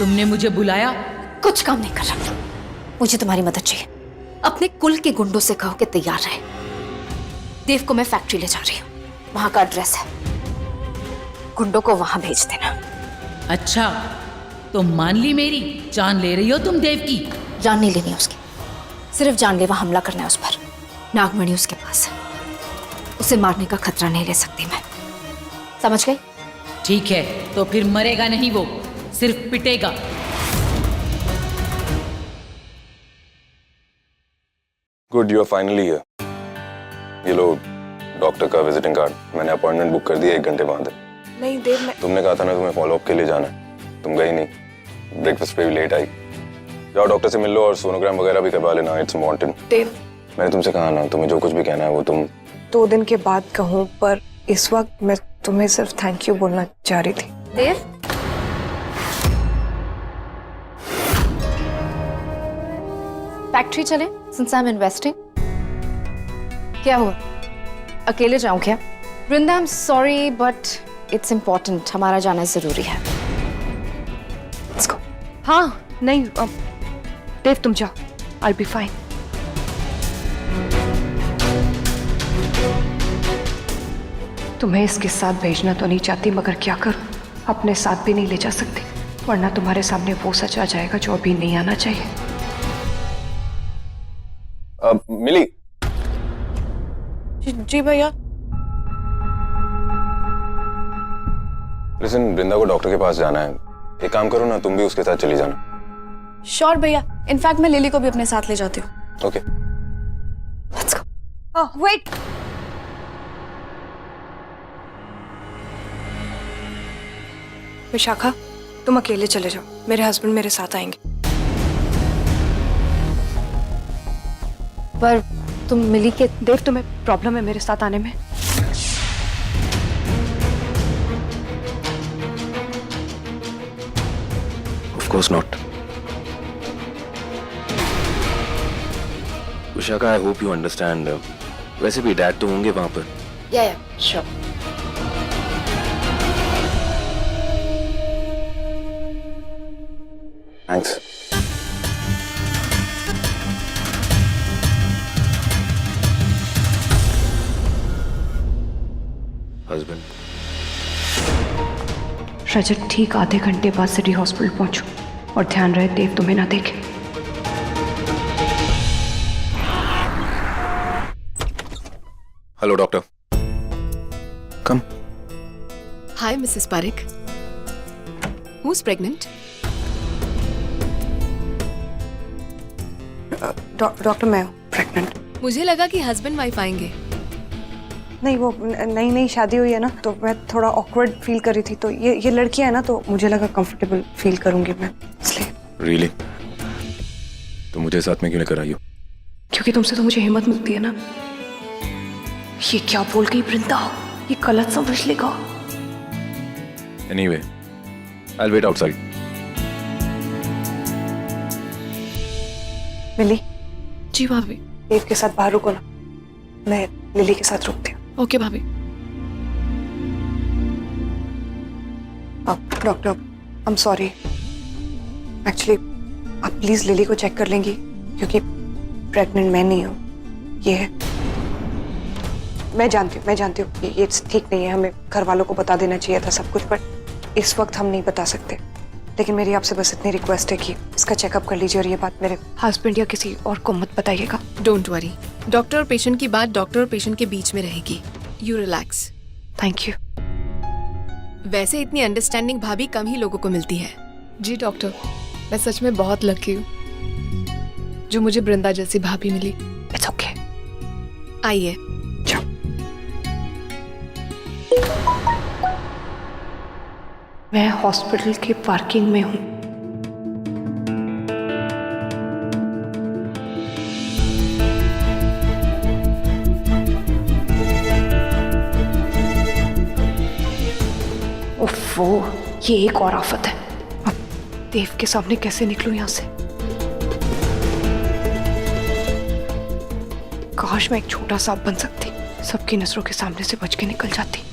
तुमने मुझे बुलाया? कुछ काम नहीं कर रहा, मुझे तुम्हारी मदद चाहिए। अपने कुल के गुंडों से कहो कि तैयार रहे। देव को मैं फैक्ट्री ले जा रही हूँ, वहां का एड्रेस है, गुंडों को वहां भेज देना। अच्छा, तो मान ली मेरी जान ले रही हो तुम देव की? जान नहीं लेनी उसकी, सिर्फ जानलेवा हमला करना है उस पर। नागमणि उसके पास है, उसे मारने का खतरा नहीं ले सकती मैं, समझ गई? ठीक है, तो फिर मरेगा नहीं वो, सिर्फ पिटेगा। Good, you are finally here. ये लो डॉक्टर का विजिटिंग कार्ड, मैंने अपॉइंटमेंट बुक कर दिया 1 घंटे बाद। नहीं देव, मैं तुमने कहा था ना तुम्हें फॉलोअप के लिए जाना है, तुम गई नहीं, ब्रेकफास्ट पे भी लेट आई। जाओ डॉक्टर से मिल लो और सोनोग्राम वगैरह भी करवा लेना, इट्स इम्पोर्टेंट। देव, मैंने तुमसे कहा ना, तुम्हें जो कुछ भी कहना है वो तुम 2 दिन के बाद कहूँ, पर इस वक्त मैं तुम्हें सिर्फ थैंक यू बोलना चाह रही थी। देव, फैक्ट्री चले, सिंस आई एम इन्वेस्टिंग। क्या हुआ, अकेले जाऊं क्या? Vrinda, I am sorry but it's important, हमारा जाना जरूरी है। Let's go. हाँ नहीं देव तुम जाओ, आई बी फाइन। तुम्हें इसके साथ भेजना तो नहीं चाहती, मगर क्या करूं, अपने साथ भी नहीं ले जा सकती, वरना तुम्हारे सामने वो सच आ जाएगा जो अभी नहीं आना चाहिए। मिली। जी भैया। लिसन, वृंदा को डॉक्टर के पास जाना है, एक काम करो ना, तुम भी उसके साथ चली जाना। श्योर भैया, इनफैक्ट मैं लिली को भी अपने साथ ले जाती हूँ। Okay. Let's go. Wait, Vishakha तुम अकेले चले जाओ, मेरे हस्बैंड मेरे साथ आएंगे। पर तुम मिली के देव, तुम्हें प्रॉब्लम है मेरे साथ आने में? Of course not. Vishakha, I hope you understand. वैसे भी डैड तो होंगे वहां पर। या श्योर। थैंक्स। हस्बैंड। रजत, ठीक आधे घंटे बाद सिटी हॉस्पिटल पहुंचो और ध्यान रहे देव तुम्हें ना देखे। Hello doctor. Come. Hi Mrs Pareek, who is pregnant? Doctor, मैं हूँ प्रेग्नेंट। मुझे लगा कि हस्बैंड वाइफ आएंगे। नहीं, वो नई नई शादी हुई है ना, तो मैं थोड़ा ऑकवर्ड फील कर रही थी, तो ये लड़की है ना, तो मुझे लगा कंफर्टेबल फील करूंगी मैं, इसलिए। रियली? तो मुझे साथ में क्यों लेकर आई हो? क्योंकि तुमसे तो मुझे हिम्मत मिलती है ना। ये क्या बोल गई वृंदा, ये गलत समझ लेगा। Anyway, I will wait outside. मिली, जी भाभी। देव के साथ बाहर रुको ना, मैं लिली के साथ रुकती हूँ। ओके भाभी। Doctor, I am sorry, actually आप प्लीज लिली को चेक कर लेंगी, क्योंकि प्रेग्नेंट मैं नहीं हूँ, ये है। मैं जानती हूँ ये ठीक नहीं है, हमें घर वालों को बता देना चाहिए था सब कुछ, बट इस वक्त हम नहीं बता सकते। लेकिन मेरी आपसे बस इतनी रिक्वेस्ट है कि इसका चेकअप कर लीजिए और ये बात मेरे हस्बैंड या किसी और को मत बताइएगा। डोंट वरी, डॉक्टर और पेशेंट की बात डॉक्टर और पेशेंट के बीच में रहेगी। You relax. Thank you. वैसे इतनी अंडरस्टैंडिंग भाभी कम ही लोगों को मिलती है। जी डॉक्टर, मैं सच में बहुत लकी हूँ जो मुझे वृंदा जैसी भाभी मिली। It's okay. आइए। मैं हॉस्पिटल के पार्किंग में हूँ। ओफो, ये एक और आफत है। अब देव के सामने कैसे निकलूं यहाँ से? काश मैं एक छोटा सांप बन सकती, सबकी नजरों के सामने से बच के निकल जाती।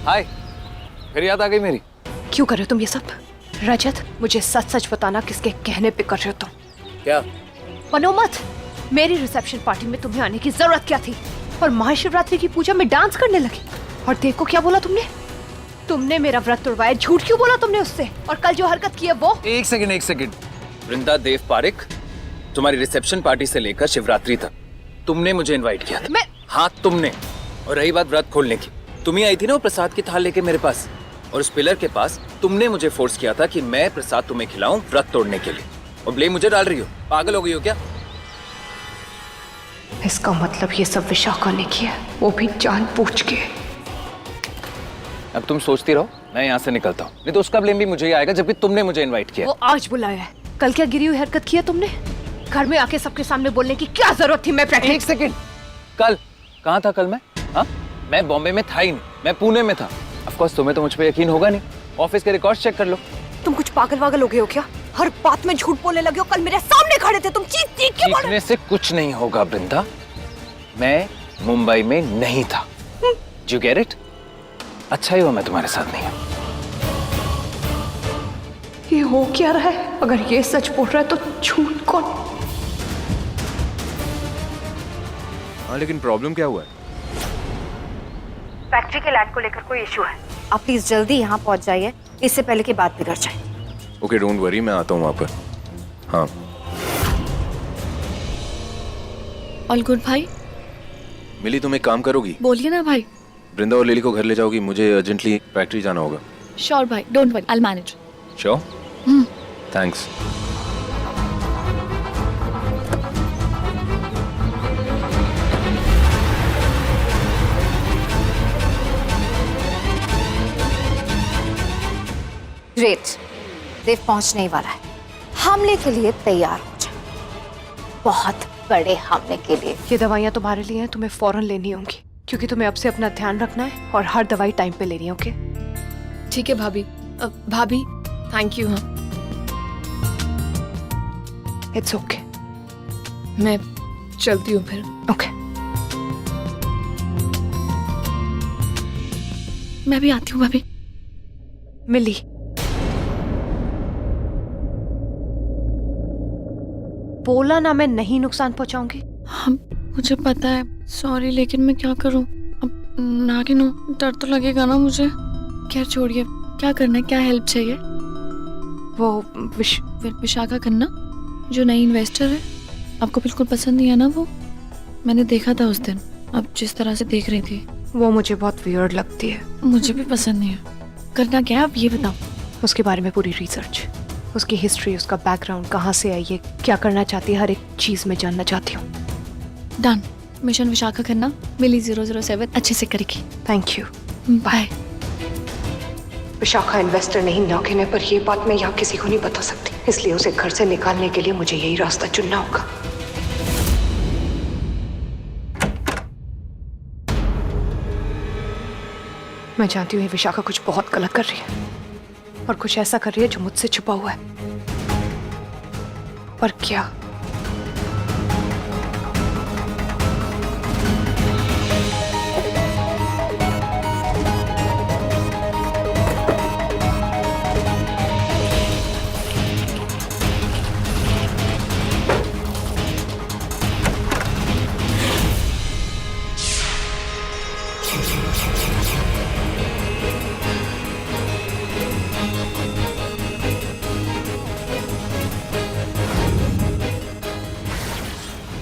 हाय, फिर याद आ गई मेरी। क्यों कर रहे हो तुम ये सब? रजत, मुझे सच सच बताना, किसके कहने पे कर रहे हो तुम? क्या? बनो मत। मेरी रिसेप्शन पार्टी में तुम्हें आने की जरूरत क्या थी? और महाशिवरात्रि की पूजा में डांस करने लगी। और देव को क्या बोला तुमने? तुमने मेरा व्रत तोड़वाया, झूठ क्यों बोला तुमने उससे? और कल जो हरकत की है वो? एक सेकंड। वृंदा देव पारिक, तुम्हारी रिसेप्शन पार्टी से लेकर शिवरात्रि तक तुमने मुझे इनवाइट किया था। हाँ, तुमने। और रही बात व्रत खोलने की, तुम ही आई थी ना वो प्रसाद की थाल लेके मेरे पास, और उस पिलर के पास तुमने मुझे फोर्स किया था कि मैं प्रसाद तुम्हें खिलाऊं व्रत तोड़ने के लिए। और ब्लेम मुझे डाल रही हो? पागल हो गई हो क्या? इसका मतलब ये सब विशाखा ने किया, वो भी जानबूझ के। अब तुम सोचती रहो, मैं यहाँ से निकलता हूँ, नहीं तो उसका ब्लेम भी मुझे ही आएगा, जबकि तुमने मुझे इनवाइट किया। वो आज बुलाया है, कल क्या गिरी हुई हरकत की है तुमने? घर में आके सबके सामने बोलने की क्या जरूरत थी? मैं एक सेकंड, कल कहाँ था? कल मैं, हाँ, मैं बॉम्बे में था ही नहीं, मैं पुणे में था। ऑफ कोर्स तुम्हें तो मुझ पे यकीन होगा नहीं, ऑफिस के रिकॉर्ड्स चेक कर लो। तुम कुछ पागल वागल हो गए हो क्या? हर बात में झूठ बोलने लगे हो। कल मेरे सामने खड़े थे तुम, चीख चीख के बोले। चीखने से कुछ नहीं होगा वृंदा, मैं मुंबई में नहीं था। You get it? अच्छा ही हुआ मैं तुम्हारे साथ नहीं हूँ। ये हो क्या रहा है? अगर ये सच बोल रहा है तो झूठ कौन? हाँ, लेकिन प्रॉब्लम क्या हुआ है? फैक्ट्री के लैंड को लेकर कोई इशू है। आप प्लीज जल्दी यहाँ पहुँच जाइए, इससे पहले की बात बिगड़ जाए। ओके, डोंट वरी, मैं आता हूँ वहाँ पर। हाँ। ऑल गुड भाई? मिली, तुम एक काम करोगी? बोलिए ना भाई। वृंदा और लिली को घर ले जाओगी, मुझे अर्जेंटली फैक्ट्री जाना होगा। श्योर भाई, don't worry, I will manage. Sure? Thanks. Great, Dev पहुंचने ही वाला है। हमले के लिए तैयार हो जाए, बहुत बड़े हमले के लिए। ये दवाइयाँ तुम्हारे लिए हैं, तुम्हें फौरन लेनी होंगी, क्योंकि तुम्हें अब से अपना ध्यान रखना है और हर दवाई टाइम पे लेनी है। ओके? ठीक है भाभी। भाभी थैंक यू। हाँ, इट्स ओके। मैं चलती हूँ फिर। ओके। मैं भी आती हूँ भाभी। मिली, बोला ना मैं नहीं नुकसान पहुंचाऊंगी। हाँ मुझे पता है, सॉरी, लेकिन मैं क्या करूँ अब? नागिन हूँ, डर तो लगेगा ना मुझे। खैर छोड़िए, क्या करना है, क्या हेल्प चाहिए? वो विशाखा खन्ना जो नई इन्वेस्टर है, आपको बिल्कुल पसंद नहीं है ना वो? मैंने देखा था उस दिन, आप जिस तरह से देख रही थी। वो मुझे बहुत वियर्ड लगती है। मुझे भी पसंद नहीं है। करना क्या है आप ये बताओ। उसके बारे में पूरी रिसर्च, उसकी हिस्ट्री, उसका बैकग्राउंड, कहाँ से आई है, क्या करना चाहती है, हर एक चीज में जानना चाहती हूँ। डन। मिशन विशाखा खन्ना, मिली 007 अच्छे से करेगी। Thank you, bye. Vishakha investor नहीं नागिन है, पर ये बात मैं यहाँ किसी को नहीं बता सकती, इसलिए उसे घर से निकालने के लिए मुझे यही रास्ता चुनना होगा। मैं जानती हूँ ये विशाखा कुछ बहुत गलत कर रही है, और कुछ ऐसा कर रही है जो मुझसे छुपा हुआ है, पर क्या?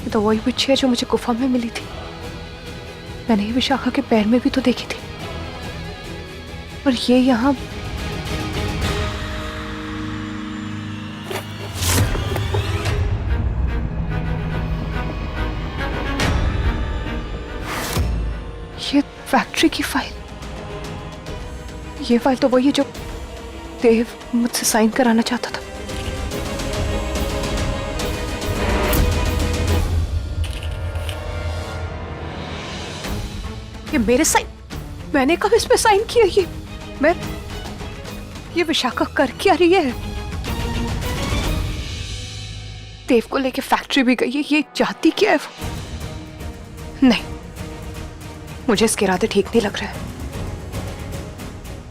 तो वही बिच्छी है जो मुझे गुफा में मिली थी। मैंने ये विशाखा के पैर में भी तो देखी थी, पर ये यहाँ ये फैक्ट्री की फाइल, ये फाइल तो वही है जो देव मुझसे साइन कराना चाहता था। ये मेरे साइन, मैंने कब इस पे साइन किया? ये विशाखा कर क्या रही है? देव को लेके फैक्ट्री भी गई है, ये चाहती क्या है वो? नहीं, मुझे इसके इरादे ठीक नहीं लग रहे हैं।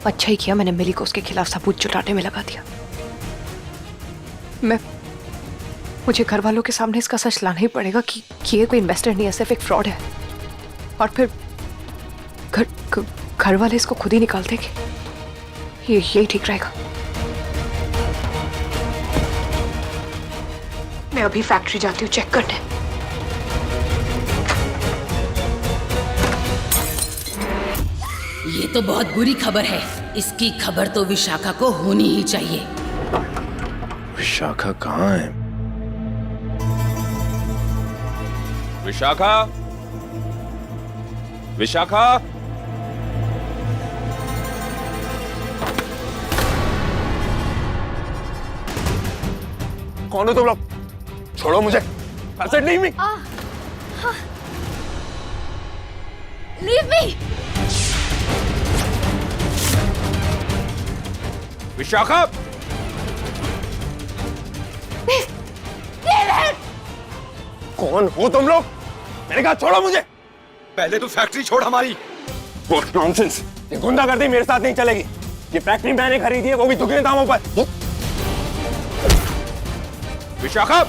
अच्छा ही किया मैंने मिली को उसके खिलाफ सबूत जुटाने में लगा दिया। मुझे घर वालों के सामने इसका सच लाना ही पड़ेगा कि ये कोई इन्वेस्टर नहीं है, सिर्फ एक फ्रॉड है। और फिर घर वाले इसको खुद ही निकाल देंगे। यही ठीक रहेगा। मैं अभी फैक्ट्री जाती हूँ चेक करने। ये तो बहुत बुरी खबर है। इसकी खबर तो विशाखा को होनी ही चाहिए। विशाखा कहाँ है? विशाखा, विशाखा, कौन हो तुम लोग? छोड़ो मुझे। Leave me. Leave me. Vishakha, कौन हो तुम लोग? मैंने कहा छोड़ो मुझे। पहले तू फैक्ट्री छोड़ हमारी। What nonsense! ये गुंडागर्दी मेरे साथ नहीं चलेगी। ये फैक्ट्री मैंने खरीदी है, वो भी दुगने दामों पर। विशाखा,